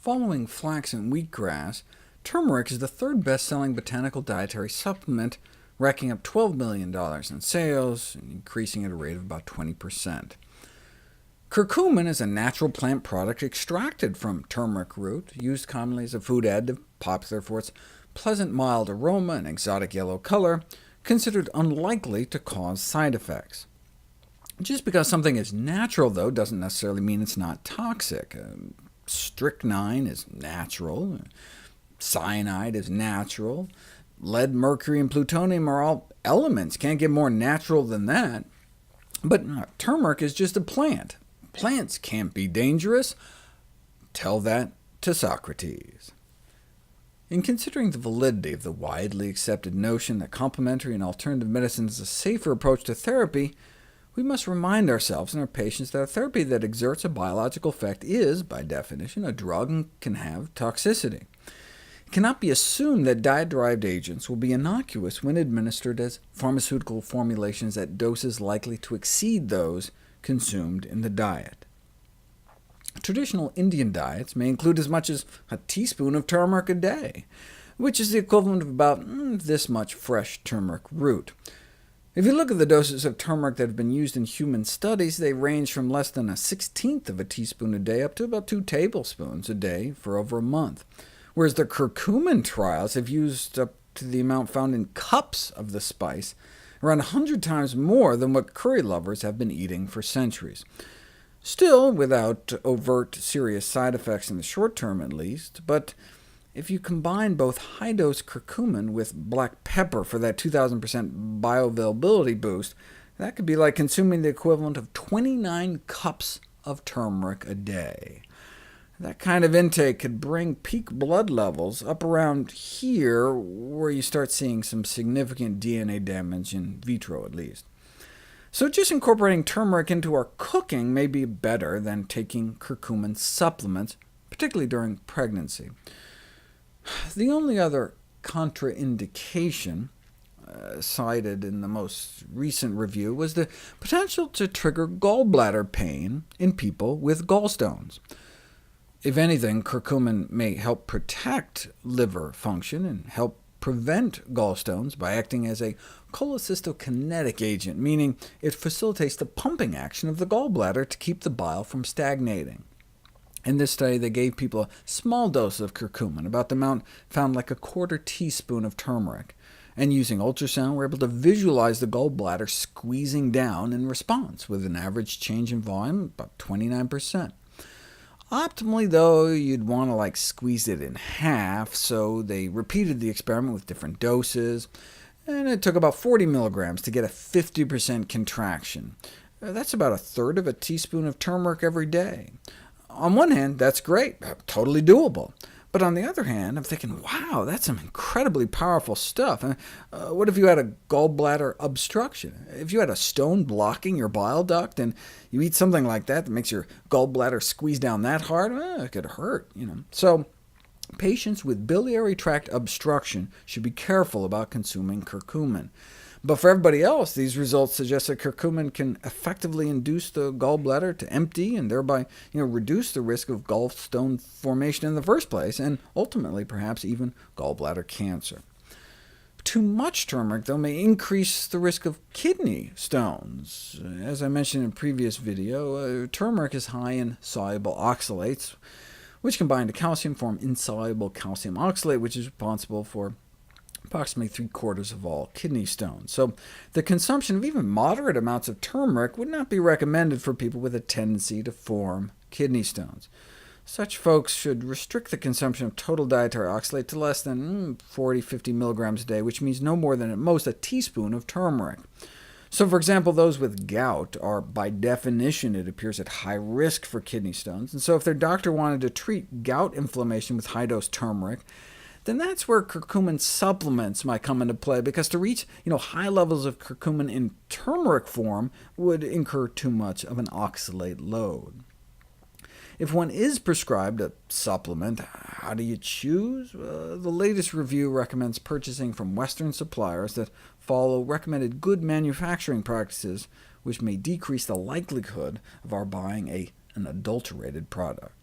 Following flax and wheatgrass, turmeric is the third best-selling botanical dietary supplement, racking up $12 million in sales, and increasing at a rate of about 20%. Curcumin is a natural plant product extracted from turmeric root, used commonly as a food additive, popular for its pleasant mild aroma and exotic yellow color, considered unlikely to cause side effects. Just because something is natural, though, doesn't necessarily mean it's not toxic. Strychnine is natural, cyanide is natural, lead, mercury, and plutonium are all elements. Can't get more natural than that. But turmeric is just a plant. Plants can't be dangerous. Tell that to Socrates. In considering the validity of the widely accepted notion that complementary and alternative medicine is a safer approach to therapy, we must remind ourselves and our patients that a therapy that exerts a biological effect is, by definition, a drug and can have toxicity. It cannot be assumed that diet-derived agents will be innocuous when administered as pharmaceutical formulations at doses likely to exceed those consumed in the diet. Traditional Indian diets may include as much as a teaspoon of turmeric a day, which is the equivalent of about this much fresh turmeric root. If you look at the doses of turmeric that have been used in human studies, they range from less than 1/16 of a teaspoon a day up to about 2 tablespoons a day for over a month, whereas the curcumin trials have used up to the amount found in cups of the spice, around 100 times more than what curry lovers have been eating for centuries. Still without overt serious side effects in the short term at least, but if you combine both high-dose curcumin with black pepper for that 2,000% bioavailability boost, that could be like consuming the equivalent of 29 cups of turmeric a day. That kind of intake could bring peak blood levels up around here, where you start seeing some significant DNA damage, in vitro at least. So just incorporating turmeric into our cooking may be better than taking curcumin supplements, particularly during pregnancy. The only other contraindication cited in the most recent review was the potential to trigger gallbladder pain in people with gallstones. If anything, curcumin may help protect liver function and help prevent gallstones by acting as a cholecystokinetic agent, meaning it facilitates the pumping action of the gallbladder to keep the bile from stagnating. In this study, they gave people a small dose of curcumin, about the amount found like a quarter teaspoon of turmeric, and using ultrasound were able to visualize the gallbladder squeezing down in response, with an average change in volume about 29%. Optimally, though, you'd want to squeeze it in half, so they repeated the experiment with different doses, and it took about 40 milligrams to get a 50% contraction. That's about a third of a teaspoon of turmeric every day. On one hand, that's great, totally doable. But on the other hand, I'm thinking, wow, that's some incredibly powerful stuff. What if you had a gallbladder obstruction? If you had a stone blocking your bile duct, and you eat something like that makes your gallbladder squeeze down that hard, it could hurt. So patients with biliary tract obstruction should be careful about consuming curcumin. But for everybody else, these results suggest that curcumin can effectively induce the gallbladder to empty, and thereby reduce the risk of gallstone formation in the first place, and ultimately perhaps even gallbladder cancer. Too much turmeric, though, may increase the risk of kidney stones. As I mentioned in a previous video, turmeric is high in soluble oxalates, which combine to calcium form insoluble calcium oxalate, which is responsible for approximately 3/4 of all kidney stones. So the consumption of even moderate amounts of turmeric would not be recommended for people with a tendency to form kidney stones. Such folks should restrict the consumption of total dietary oxalate to less than 40–50 milligrams a day, which means no more than at most a teaspoon of turmeric. So for example, those with gout are, by definition, it appears, at high risk for kidney stones, and so if their doctor wanted to treat gout inflammation with high-dose turmeric, then that's where curcumin supplements might come into play, because to reach high levels of curcumin in turmeric form would incur too much of an oxalate load. If one is prescribed a supplement, how do you choose? The latest review recommends purchasing from Western suppliers that follow recommended good manufacturing practices, which may decrease the likelihood of our buying an adulterated product.